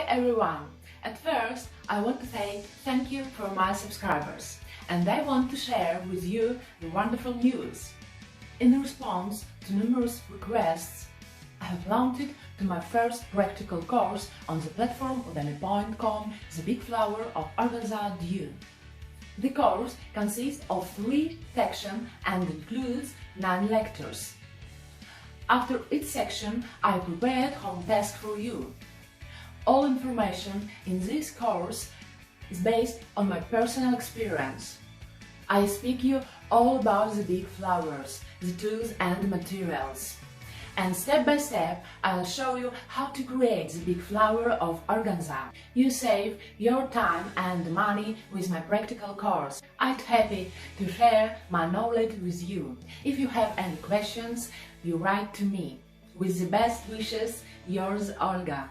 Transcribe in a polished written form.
everyone! At first, I want to say thank you for my subscribers, and I want to share with you the wonderful news. In response to numerous requests, I have launched to my first practical course on the platform Udemy.com, The Big Flower of Organza Due. The course consists of 3 sections and includes 9 lectures. After each section, I prepared home task for you. All information in this course is based on my personal experience. I speak you all about the big flowers, the tools and materials. And step by step, I'll show you how to create the big flower of organza. You save your time and money with my practical course. I'm happy to share my knowledge with you. If you have any questions, you write to me. With the best wishes, yours Olga.